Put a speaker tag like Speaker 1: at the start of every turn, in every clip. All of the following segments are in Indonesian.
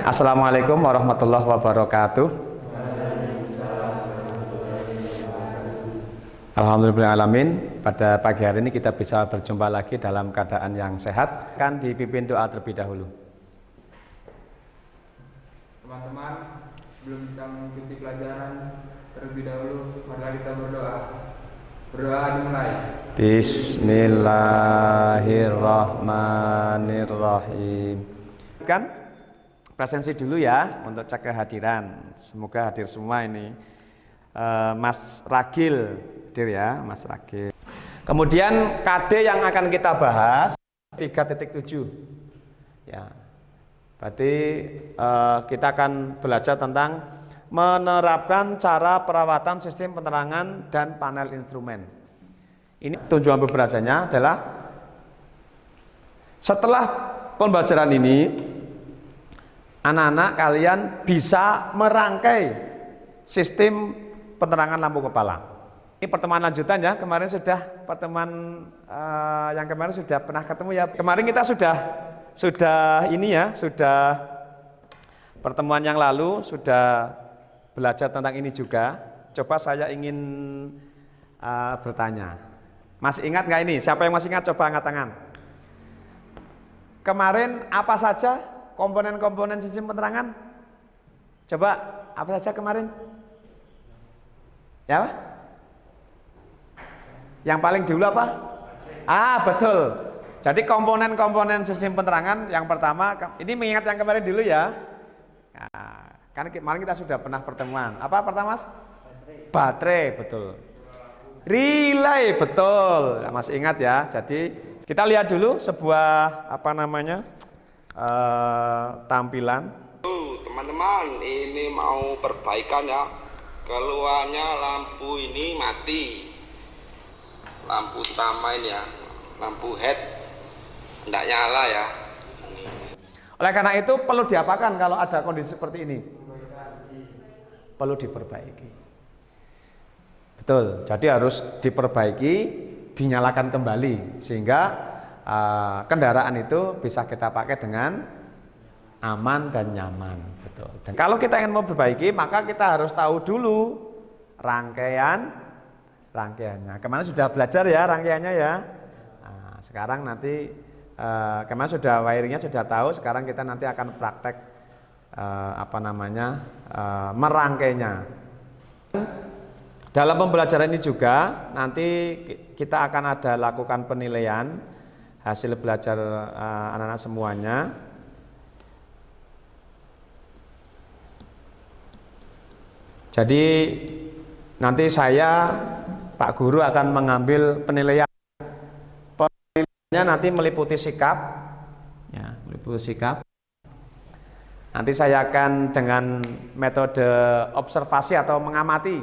Speaker 1: Assalamualaikum warahmatullahi wabarakatuh. Alhamdulillahirrahmanirrahim. Pada pagi hari ini kita bisa berjumpa lagi dalam keadaan yang sehat. Kan dipimpin doa terlebih dahulu.
Speaker 2: Teman-teman, sebelum kita mengikuti pelajaran terlebih dahulu, mari kita berdoa. Berdoa dimulai.
Speaker 1: Bismillahirrahmanirrahim. Kan presensi dulu ya untuk cek kehadiran. Semoga hadir semua ini. Mas Ragil, hadir ya, Mas Ragil. Kemudian KD yang akan kita bahas 3.7. Ya. Berarti kita akan belajar tentang menerapkan cara perawatan sistem penerangan dan panel instrumen. Ini tujuan pembelajarannya adalah setelah pembelajaran ini anak-anak kalian bisa merangkai sistem penerangan lampu kepala. Ini pertemuan lanjutan ya, kemarin sudah pertemuan yang kemarin sudah pernah ketemu ya. Kemarin kita sudah ini ya, sudah pertemuan yang lalu sudah belajar tentang ini juga. Coba saya ingin bertanya. Masih ingat nggak ini? Siapa yang masih ingat? Coba angkat tangan. Kemarin apa saja komponen-komponen sistem penerangan? Coba apa saja kemarin? Ya? Yang paling dulu apa? Betul. Jadi komponen-komponen sistem penerangan yang pertama, ini mengingat yang kemarin dulu ya. Nah, kan kemarin kita sudah pernah pertemuan. Apa pertama Mas? Baterai, betul. Relay, betul. Masih ingat ya. Jadi kita lihat dulu sebuah tampilan.
Speaker 3: Teman-teman, ini mau perbaikan ya. Keluarnya lampu ini mati. Lampu utama ini ya, lampu head tidak nyala ya.
Speaker 1: Oleh karena itu perlu diapakan kalau ada kondisi seperti ini? Perlu diperbaiki. Betul, jadi harus diperbaiki, dinyalakan kembali sehingga kendaraan itu bisa kita pakai dengan aman dan nyaman. Betul. Dan kalau kita ingin memperbaiki, maka kita harus tahu dulu rangkaiannya. Kemarin sudah belajar ya rangkaiannya ya. Nah, sekarang nanti kemarin sudah wiringnya sudah tahu. Sekarang kita nanti akan praktek merangkainya. Dalam pembelajaran ini juga nanti kita akan ada lakukan penilaian hasil belajar anak-anak semuanya. Jadi nanti saya Pak Guru akan mengambil penilaian. Penilaiannya nanti meliputi sikap, ya, meliputi sikap. Nanti saya akan dengan metode observasi atau mengamati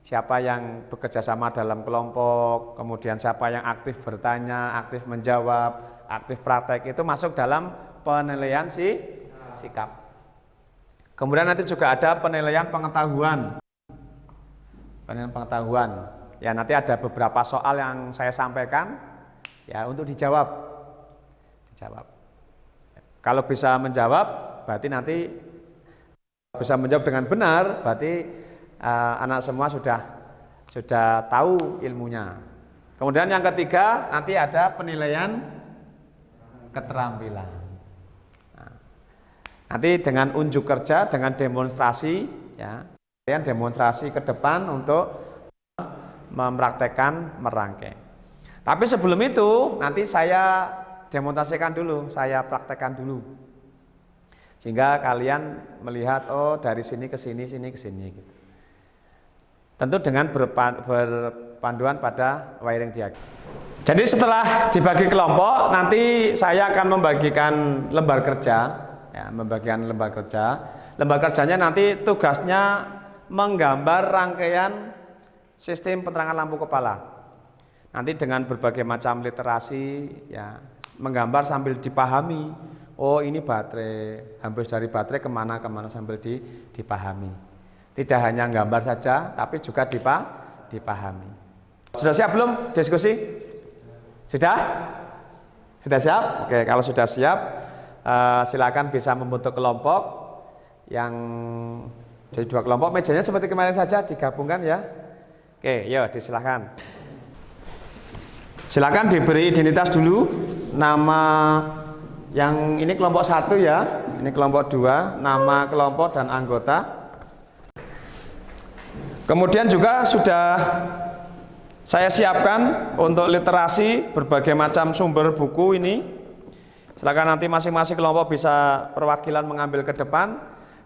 Speaker 1: siapa yang bekerja sama dalam kelompok, kemudian siapa yang aktif bertanya, aktif menjawab, aktif praktek, itu masuk dalam penilaian sikap. Kemudian nanti juga ada penilaian pengetahuan. Penilaian pengetahuan. Ya, nanti ada beberapa soal yang saya sampaikan ya untuk dijawab. Kalau bisa menjawab, berarti nanti bisa menjawab dengan benar, berarti anak semua sudah tahu ilmunya. Kemudian yang ketiga nanti ada penilaian keterampilan. Nanti dengan unjuk kerja, dengan demonstrasi, ya, demonstrasi ke depan untuk mempraktekkan merangkai. Tapi sebelum itu nanti saya demonstrasikan dulu, saya praktekkan dulu, sehingga kalian melihat dari sini ke sini, sini ke sini. Gitu. Tentu dengan berpanduan pada wiring diagram. Jadi setelah dibagi kelompok, nanti saya akan membagikan lembar kerja. Ya, membagikan lembar kerja. Lembar kerjanya nanti tugasnya menggambar rangkaian sistem penerangan lampu kepala. Nanti dengan berbagai macam literasi, ya, menggambar sambil dipahami. Oh, ini baterai, hampir dari baterai kemana sambil dipahami. Tidak hanya gambar saja, tapi juga dipahami. Sudah siap belum diskusi? Sudah? Sudah siap? Oke, kalau sudah siap, silakan bisa membentuk kelompok yang jadi 2 kelompok. Mejanya seperti kemarin saja digabungkan ya. Oke, yuk disilahkan. Silakan diberi identitas dulu. Nama yang ini kelompok 1 ya, ini kelompok 2, nama kelompok dan anggota. Kemudian juga sudah saya siapkan untuk literasi berbagai macam sumber buku ini. Silakan nanti masing-masing kelompok bisa perwakilan mengambil ke depan,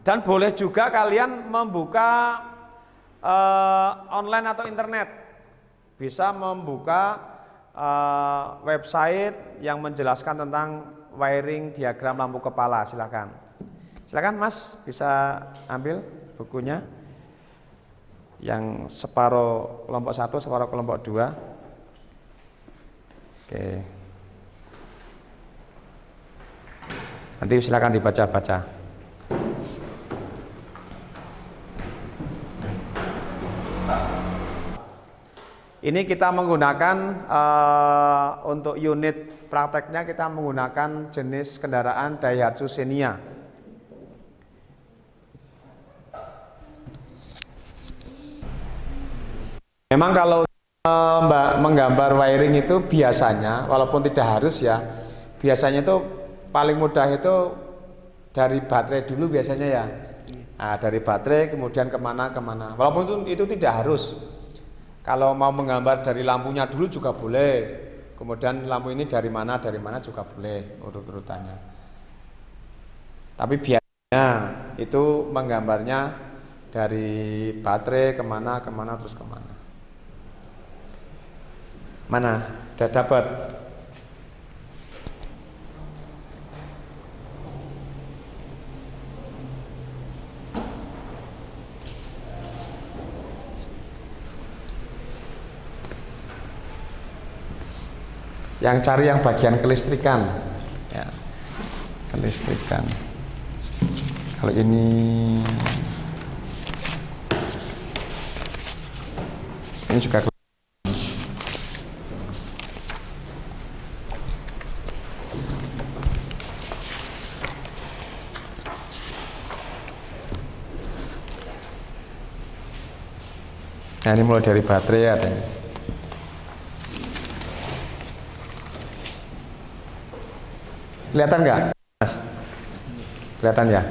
Speaker 1: dan boleh juga kalian membuka online atau internet, bisa membuka website yang menjelaskan tentang wiring diagram lampu kepala. Silakan Mas bisa ambil bukunya yang separuh kelompok 1, separuh kelompok 2. Oke, nanti silakan dibaca-baca. Ini kita menggunakan untuk unit prakteknya kita menggunakan jenis kendaraan Daihatsu Xenia. Memang kalau menggambar wiring itu biasanya, walaupun tidak harus ya, biasanya itu paling mudah itu dari baterai dulu biasanya ya. Nah, dari baterai kemudian kemana-kemana. Walaupun itu tidak harus. Kalau mau menggambar dari lampunya dulu juga boleh. Kemudian lampu ini dari mana juga boleh urut-urutannya. Tapi biasanya itu menggambarnya dari baterai kemana terus kemana. Mana? Sudah dapat? Yang cari yang bagian kelistrikan ya, kelistrikan. Kalau ini juga nah, ini mulai dari baterai ada ini. Kelihatan nggak, Mas? Kelihatan ya?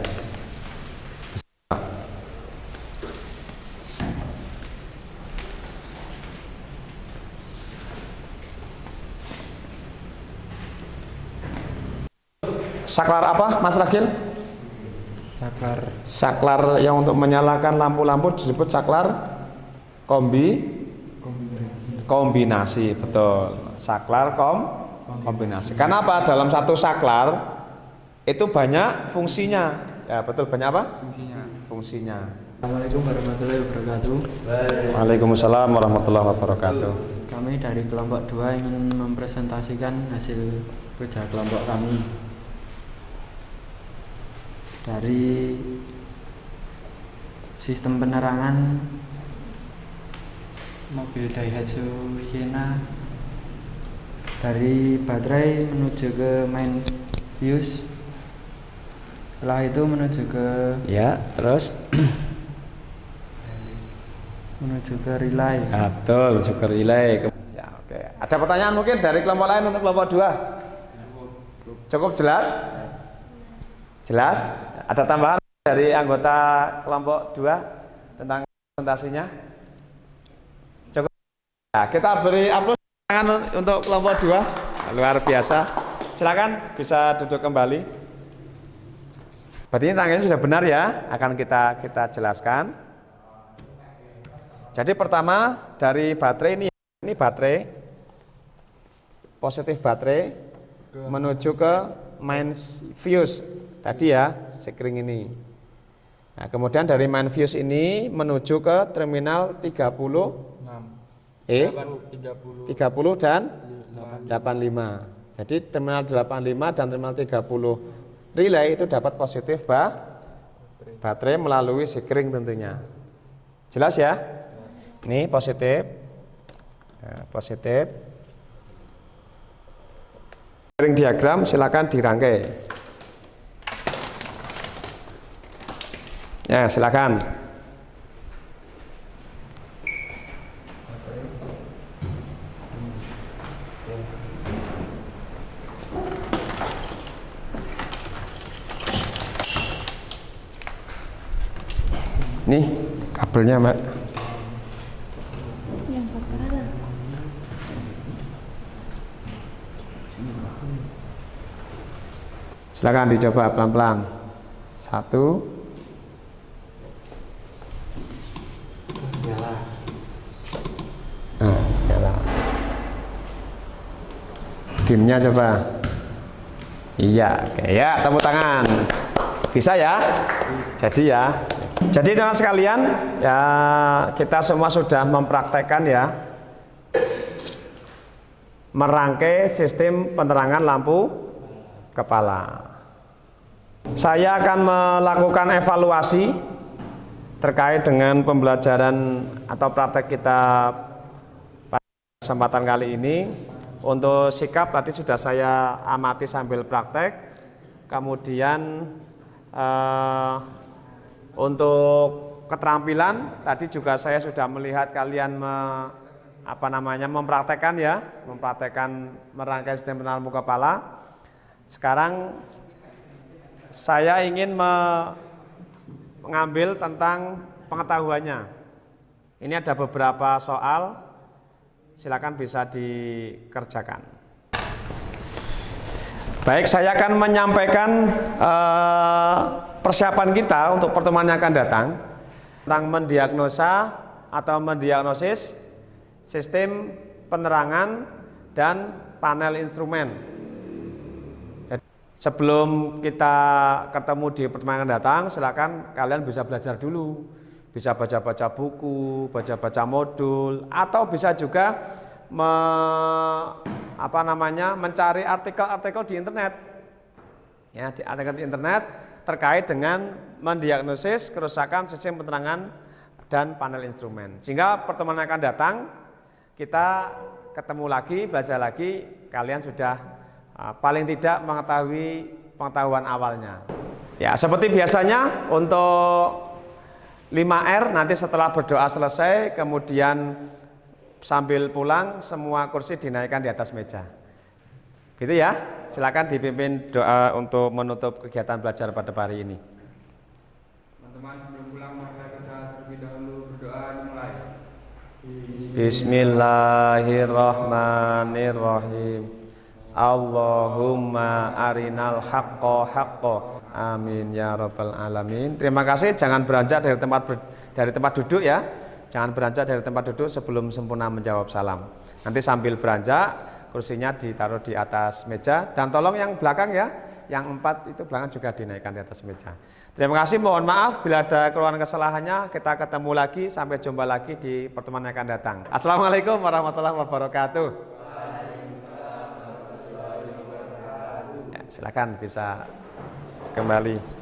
Speaker 1: Saklar apa, Mas Ragil? Saklar yang untuk menyalakan lampu-lampu disebut saklar kombinasi, betul. Saklar kombinasi. Karena apa? Dalam satu saklar itu banyak fungsinya. Ya, betul, banyak apa? Fungsinya.
Speaker 4: Assalamualaikum warahmatullahi wabarakatuh.
Speaker 1: Waalaikumsalam warahmatullahi wabarakatuh.
Speaker 4: Kami dari kelompok 2 ingin mempresentasikan hasil kerja kelompok kami. Dari sistem penerangan mobil Daihatsu Xenia, dari baterai menuju ke main fuse, setelah itu menuju ke
Speaker 1: terus
Speaker 4: menuju ke relay.
Speaker 1: betul, menuju ke relay ya. Oke, ada pertanyaan mungkin dari kelompok lain untuk kelompok 2? Cukup jelas? Ada tambahan dari anggota kelompok 2 tentang presentasinya? Cukup ya, kita beri aplaus untuk kelompok 2, luar biasa. Silakan bisa duduk kembali. Berarti ini tangannya sudah benar ya, akan kita jelaskan. Jadi pertama dari baterai ini baterai, positif baterai menuju ke main fuse tadi ya, sekring ini. Nah, kemudian dari main fuse ini menuju ke terminal 30 dan 85. Jadi terminal 85 dan terminal 30 relay itu dapat positif baterai melalui sekring tentunya. Jelas ya? Ini positif. Nah, positif. Ring diagram silakan dirangkai. Ya, silakan. Nih kabelnya, Mbak. Silakan dicoba pelan-pelan. 1. Nah, nyala. Dimnya coba. Iya, oke ya, tepuk tangan. Bisa ya? Jadi ya. Jadi teman sekalian, ya kita semua sudah mempraktekkan ya merangkai sistem penerangan lampu kepala. Saya akan melakukan evaluasi terkait dengan pembelajaran atau praktek kita pada kesempatan kali ini. Untuk sikap tadi sudah saya amati sambil praktek. Kemudian untuk keterampilan tadi juga saya sudah melihat kalian mempraktekkan ya, mempraktekkan merangkai sistem penerangan lampu kepala. Sekarang saya ingin mengambil tentang pengetahuannya. Ini ada beberapa soal, silakan bisa dikerjakan. Baik, saya akan menyampaikan persiapan kita untuk pertemuan yang akan datang tentang mendiagnosa atau mendiagnosis sistem penerangan dan panel instrumen. Jadi, sebelum kita ketemu di pertemuan yang akan datang, silakan kalian bisa belajar dulu, bisa baca-baca buku, baca-baca modul, atau bisa juga mencari artikel-artikel di internet. Ya, di artikel di internet terkait dengan mendiagnosis kerusakan sistem penerangan dan panel instrumen. Sehingga pertemuan yang akan datang kita ketemu lagi, belajar lagi, kalian sudah paling tidak mengetahui pengetahuan awalnya. Ya, seperti biasanya untuk 5R nanti setelah berdoa selesai, kemudian sambil pulang semua kursi dinaikkan di atas meja. Gitu ya. Silakan dipimpin doa untuk menutup kegiatan belajar pada hari ini.
Speaker 2: Teman-teman, sebelum pulang mari kita terlebih dahulu berdoa dimulai.
Speaker 1: Bismillahirrahmanirrahim. Allahumma arinal haqqo haqqo. Amin ya rabbal alamin. Terima kasih, jangan beranjak dari tempat duduk ya. Jangan beranjak dari tempat duduk sebelum sempurna menjawab salam. Nanti sambil beranjak, kursinya ditaruh di atas meja. Dan tolong yang belakang ya, yang 4 itu belakang juga dinaikkan di atas meja. Terima kasih, mohon maaf bila ada keluhan kesalahannya. Kita ketemu lagi, sampai jumpa lagi di pertemuan yang akan datang. Assalamualaikum warahmatullahi wabarakatuh. Ya, silakan bisa kembali.